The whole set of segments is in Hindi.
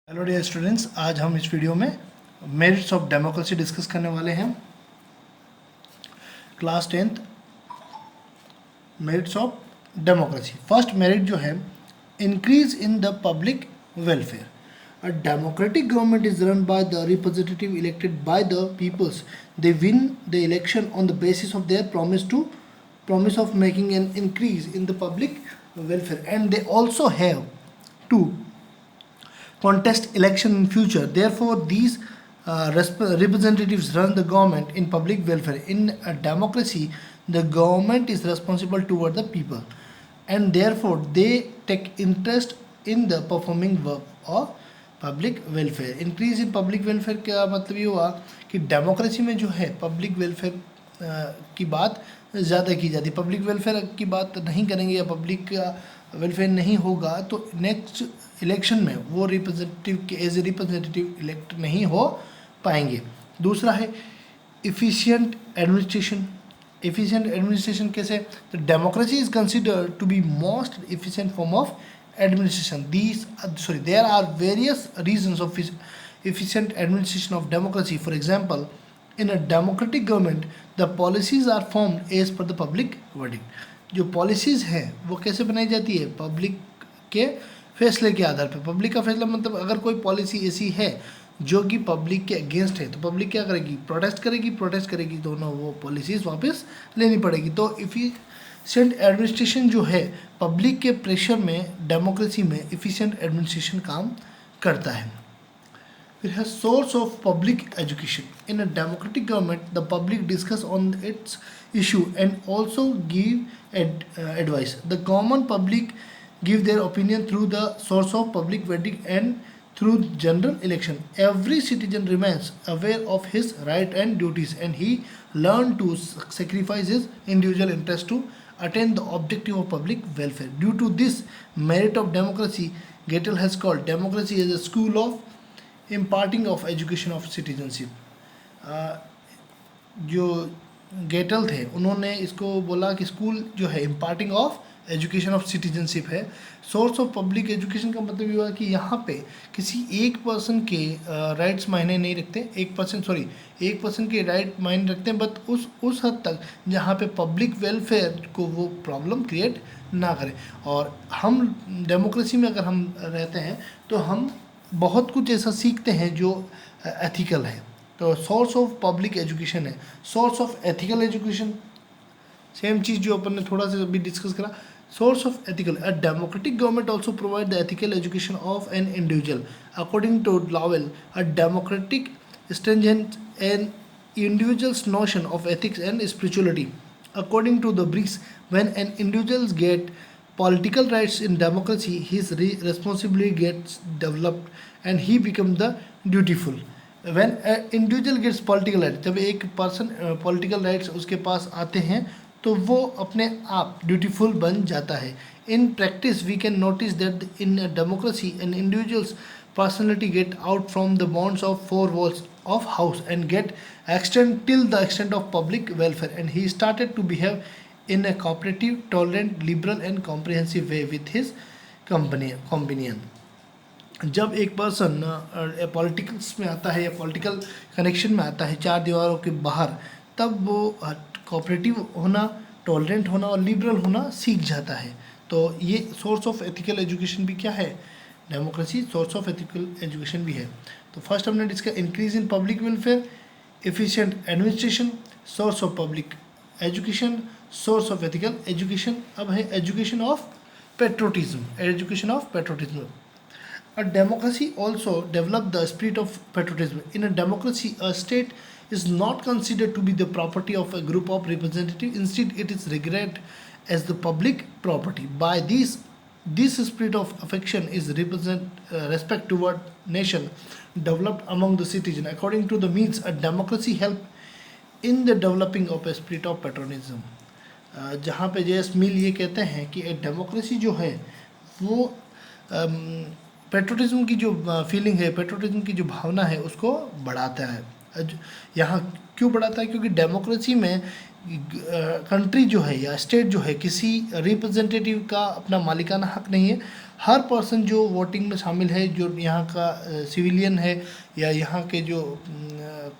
हेलो डियर स्टूडेंट्स, आज हम इस वीडियो में मेरिट्स ऑफ डेमोक्रेसी डिस्कस करने वाले हैं। Class 10th merits of democracy. First merit जो है, increase in the public welfare. A democratic government is run by the representative elected by the peoples. They win the election on the basis of their promise of making an increase in the public welfare, and they also have to contest election in future. Therefore, these representatives run the government in public welfare. In a democracy, the government is responsible toward the people, and therefore they take interest in the performing work of public welfare. Increase in public welfare का मतलब ये हुआ कि डेमोक्रेसी में जो है पब्लिक वेलफेयर की बात ज़्यादा की जाती है। पब्लिक वेलफेयर की बात नहीं करेंगे या पब्लिक वेलफेयर नहीं होगा तो नेक्स्ट इलेक्शन में वो रिप्रेजेंटेटिव के एज ए रिप्रेजेंटेटिव इलेक्ट नहीं हो पाएंगे। दूसरा है इफ़िशियंट एडमिनिस्ट्रेशन। एफिशिएंट एडमिनिस्ट्रेशन कैसे? तो democracy is considered to be most efficient form of administration. There are various reasons of efficient administration of democracy. For example, in a democratic government, the policies are formed as per the public verdict. जो पॉलिसीज़ हैं वो कैसे बनाई जाती है? पब्लिक के फैसले के आधार पर। पब्लिक का फैसला मतलब अगर कोई पॉलिसी ऐसी है जो कि पब्लिक के अगेंस्ट है तो पब्लिक क्या करेगी? प्रोटेस्ट करेगी तो ना वो पॉलिसीज़ वापस लेनी पड़ेगी। तो इफ़िशिएंट एडमिनिस्ट्रेशन जो है पब्लिक के प्रेशर में डेमोक्रेसी में इफ़िशिएंट एडमिनिस्ट्रेशन काम करता है। फिर है source of public education. In a democratic government the public discuss on it's issue and also give advice. The common public give their opinion through the source of public verdict and through general election. Every citizen remains aware of his right and duties, and he learn to sacrifice his individual interest to attain the objective of public welfare. Due to this merit of democracy, Gettel has called democracy as a school of imparting of education of citizenship. जो गेटल थे उन्होंने इसको बोला कि स्कूल जो है imparting of education of citizenship है। सोर्स ऑफ पब्लिक एजुकेशन का मतलब ये हुआ कि यहाँ पे किसी एक पर्सन के राइट्स मायने नहीं रखते। एक पर्सन के राइट मायने रखते हैं बट उस हद तक जहाँ पे पब्लिक वेलफेयर को वो प्रॉब्लम क्रिएट ना करें। और हम डेमोक्रेसी में अगर हम रहते हैं तो हम बहुत कुछ ऐसा सीखते हैं जो एथिकल है। तो सोर्स ऑफ पब्लिक एजुकेशन है। Source of ethical education same चीज़ जो अपन ने थोड़ा सा अभी डिस्कस करा। Source of ethical, a democratic government also provide the ethical education of an individual. According to Lowell, a democratic stringent an individual's notion of ethics and spirituality. According to the Briggs, when an individual get political rights in democracy, his responsibility gets developed and he becomes the dutiful. When an individual gets political rights, जब एक पर्सन पॉलिटिकल राइट्स उसके पास आते हैं तो वो अपने आप ड्यूटीफुल बन जाता है। In practice we can notice that in democracy an individuals personality get out from the bonds of four walls of house and get extend till the extent of public welfare, and he started to behave in a cooperative, tolerant, liberal and comprehensive way with his companion. जब एक पर्सन पॉलिटिक्स में आता है या पॉलिटिकल कनेक्शन में आता है चार दीवारों के बाहर, तब वो कोऑपरेटिव होना, टॉलरेंट होना और लिबरल होना सीख जाता है। तो ये सोर्स ऑफ एथिकल एजुकेशन भी क्या है? Democracy source of ethical education भी है। तो फर्स्ट हमने discuss increase in public welfare, efficient administration, source of public education, source of ethical education. अब है education of patriotism. A democracy also developed the spirit of patriotism. In a democracy, a state is not considered to be the property of a group of representatives. Instead, it is regarded as the public property. By this spirit of affection is respect toward nation developed among the citizen. According to the means, a democracy help in the developing of a spirit of patriotism. जहाँ पे जेएस मिल ये कहते हैं कि एक डेमोक्रेसी जो है वो पेट्रोटिज्म की जो फीलिंग है, पेट्रोटिज्म की जो भावना है उसको बढ़ाता है। यहाँ क्यों बढ़ाता है? क्योंकि डेमोक्रेसी में कंट्री जो है या स्टेट जो है किसी रिप्रेजेंटेटिव का अपना मालिकाना हक नहीं है। हर पर्सन जो वोटिंग में शामिल है, जो यहाँ का सिविलियन है या यहाँ के जो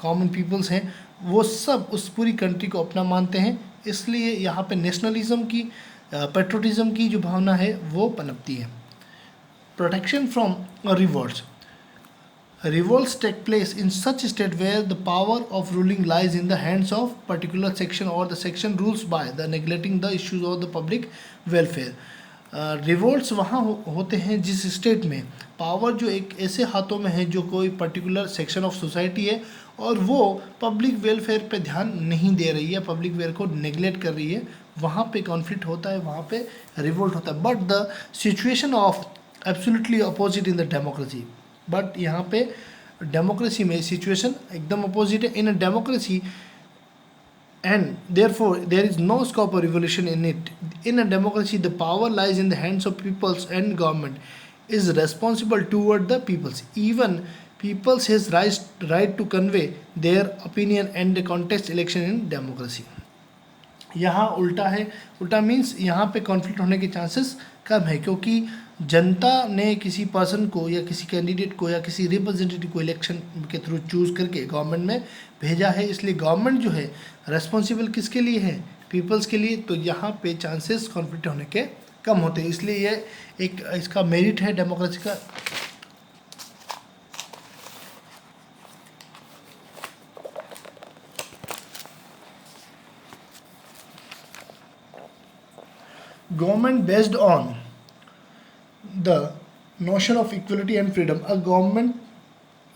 कॉमन पीपल्स हैं, वो सब उस पूरी कंट्री को अपना मानते हैं। इसलिए यहाँ पे नेशनलिज्म की, पेट्रोटिज्म की जो भावना है वो पनपती है। Protection from revolts. Revolts take place in such state where the power of ruling lies in the hands of particular section or the section rules by the neglecting the issues of the public welfare. Revolts वहाँ होते हैं जिस स्टेट में पावर जो एक ऐसे हाथों में है जो कोई पर्टिकुलर सेक्शन ऑफ सोसाइटी है और वो पब्लिक वेलफेयर पे ध्यान नहीं दे रही है, पब्लिक वेलफेयर को नेग्लेक्ट कर रही है, वहाँ पे कॉन्फ्लिक्ट होता है, वहाँ पे रिवोल्ट होता है। But the situation of absolutely opposite in the democracy. But यहाँ पे डेमोक्रेसी में सिचुएशन एकदम अपोजिट है। In a democracy and therefore there is no scope of revolution in it. In a democracy, the power lies in the hands of peoples and government is responsible toward the peoples. Even peoples has right to convey their opinion and contest election in democracy. यहाँ उल्टा है। उल्टा मीन्स यहाँ पे कॉन्फ्लिक्ट होने के चांसेस कम है, क्योंकि जनता ने किसी पर्सन को या किसी कैंडिडेट को या किसी रिप्रेजेंटेटिव को इलेक्शन के थ्रू चूज़ करके गवर्नमेंट में भेजा है। इसलिए गवर्नमेंट जो है रेस्पॉन्सिबल किसके लिए है? पीपल्स के लिए। तो यहाँ पे चांसेस कॉन्फ्लिक्ट होने के कम होते हैं। इसलिए ये एक इसका मेरिट है डेमोक्रेसी का। Government based on the notion of equality and freedom.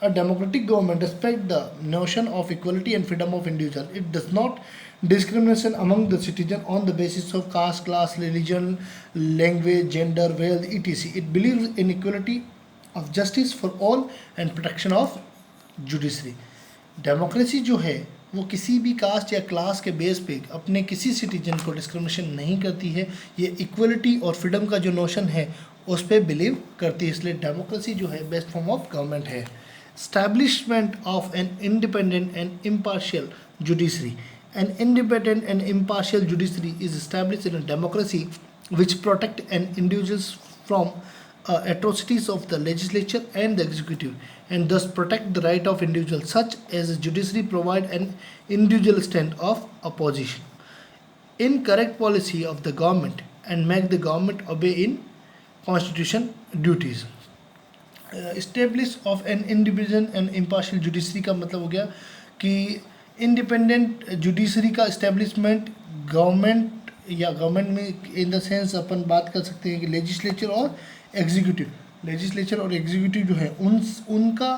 A democratic government respects the notion of equality and freedom of individual. It does not discrimination among the citizen on the basis of caste, class, religion, language, gender, wealth, etc. It believes in equality of justice for all and protection of judiciary. Democracy जो है वो किसी भी कास्ट या क्लास के बेस पे अपने किसी सिटीजन को डिस्क्रिमिनेशन नहीं करती है। ये इक्वलिटी और फ्रीडम का जो नोशन है उस पर बिलीव करती है। इसलिए डेमोक्रेसी जो है बेस्ट फॉर्म ऑफ गवर्नमेंट है। Establishment of an independent and impartial judiciary. An independent and impartial judiciary is established in a democracy which protect an individuals from atrocities of the legislature and the executive, and thus protect the right of individuals, such as the judiciary provide an individual stand of opposition in correct policy of the government and make the government obey in constitution duties. Establish of an independent and impartial judiciary का मतलब हो गया कि इंडिपेंडेंट जुडिशरी का इस्टेब्लिशमेंट गवर्नमेंट या गवर्नमेंट में इन द सेंस अपन बात कर सकते हैं कि लेजिस्लेचर और एग्जीक्यूटिव, लेजिस्लेचर और एग्जीक्यूटिव जो है उनका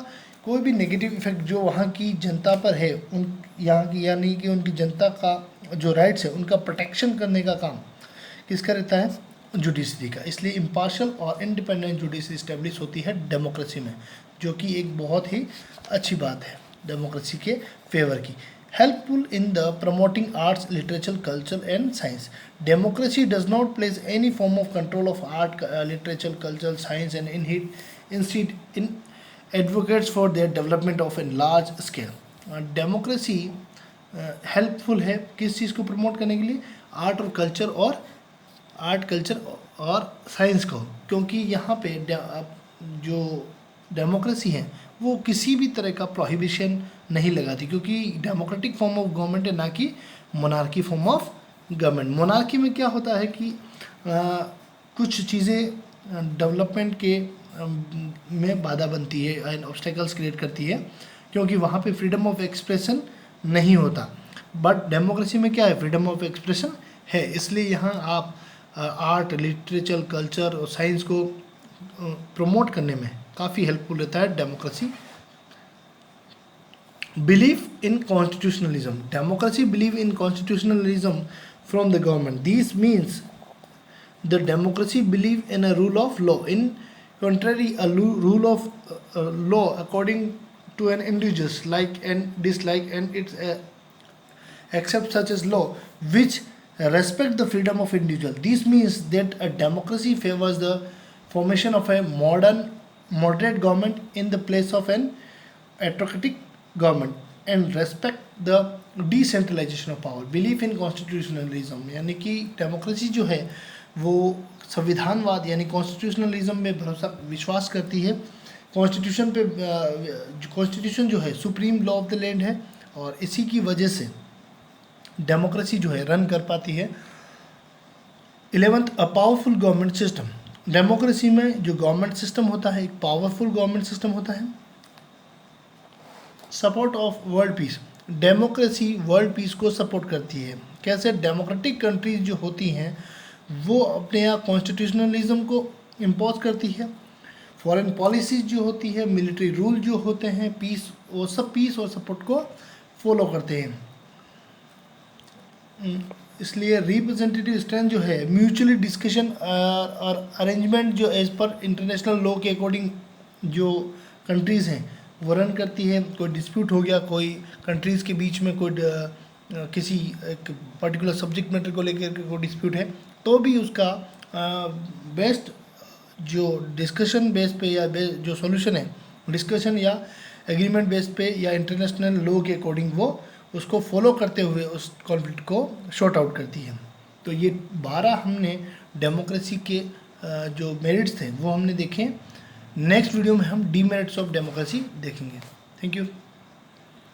कोई भी नेगेटिव इफेक्ट जो वहाँ की जनता पर है, उन यहाँ की यानी कि उनकी जनता का जो राइट्स है उनका प्रोटेक्शन करने का काम किसका रहता है? जुडिशरी का। इसलिए इम्पार्शियल और इंडिपेंडेंट जुडिशरी इस्टेब्लिश होती है डेमोक्रेसी में, जो कि एक बहुत ही अच्छी बात है डेमोक्रेसी के फेवर की। Helpful in the promoting arts, literature, culture and science. Democracy does not place any form of control of art, literature, culture, science and instead in advocates for their development of an large scale. Democracy helpful है किस चीज़ को प्रमोट करने के लिए? आर्ट कल्चर और साइंस को, क्योंकि यहाँ पे जो डेमोक्रेसी है वो किसी भी तरह का प्रोहिबिशन नहीं लगाती, क्योंकि डेमोक्रेटिक फॉर्म ऑफ गवर्नमेंट है, ना कि monarchy form of government. Monarchy में क्या होता है कि कुछ चीज़ें डेवलपमेंट के में बाधा बनती है एंड ऑब्स्टेकल्स क्रिएट करती है, क्योंकि वहाँ पे फ्रीडम ऑफ एक्सप्रेशन नहीं होता. बट डेमोक्रेसी में क्या है? फ्रीडम ऑफ एक्सप्रेशन है. इसलिए यहाँ आप आर्ट, लिटरेचर, कल्चर और साइंस को प्रमोट करने में काफ़ी हेल्पफुल रहता है democracy. Belief in constitutionalism. Democracy believe in constitutionalism from the government. This means the democracy believe in a rule of law. In contrary, a rule of law according to an individual's like and dislike, and its accept such as law which respect the freedom of individual. This means that a democracy favors the formation of a moderate government in the place of an autocratic government. And respect the decentralisation of power, belief in constitutionalism, यानी कि डेमोक्रेसी जो है वो संविधानवाद यानी कॉन्स्टिट्यूशनलिज्म में भरोसा विश्वास करती है। कॉन्स्टिट्यूशन पे कॉन्स्टिट्यूशन जो है supreme law of the land है और इसी की वजह से डेमोक्रेसी जो है रन कर पाती है। 11th, a powerful government system, democracy में जो गवर्नमेंट सिस्टम होता है एक पावरफुल गवर्नमेंट सिस्टम होता है। Support of world peace, democracy world peace को सपोर्ट करती है। कैसे? डेमोक्रेटिक कंट्रीज जो होती हैं वो अपने यहाँ कॉन्स्टिट्यूशनलिज्म को इम्पोज करती है। फॉरेन पॉलिसीज जो होती है, मिलिट्री रूल जो होते हैं, पीस, वो सब पीस और सपोर्ट को फॉलो करते हैं। इसलिए रिप्रेजेंटेटिव स्ट्रेंथ जो है म्यूचुअली डिस्कशन और अरेंजमेंट जो एज पर इंटरनेशनल लॉ के अकॉर्डिंग जो कंट्रीज़ हैं वो रन करती है। कोई डिस्प्यूट हो गया, कोई कंट्रीज़ के बीच में कोई किसी एक पर्टिकुलर सब्जेक्ट मैटर को लेकर कोई डिस्प्यूट है तो भी उसका बेस्ट जो डिस्कशन बेस पे या जो सॉल्यूशन है डिस्कशन या एग्रीमेंट बेस पे या इंटरनेशनल लॉ के अकॉर्डिंग वो उसको फॉलो करते हुए उस कॉन्फ्लिक्ट को शॉर्ट आउट करती है। तो ये 12 हमने डेमोक्रेसी के जो मेरिट्स थे वो हमने देखे। नेक्स्ट वीडियो में हम डीमेरिट्स ऑफ डेमोक्रेसी देखेंगे। Thank you.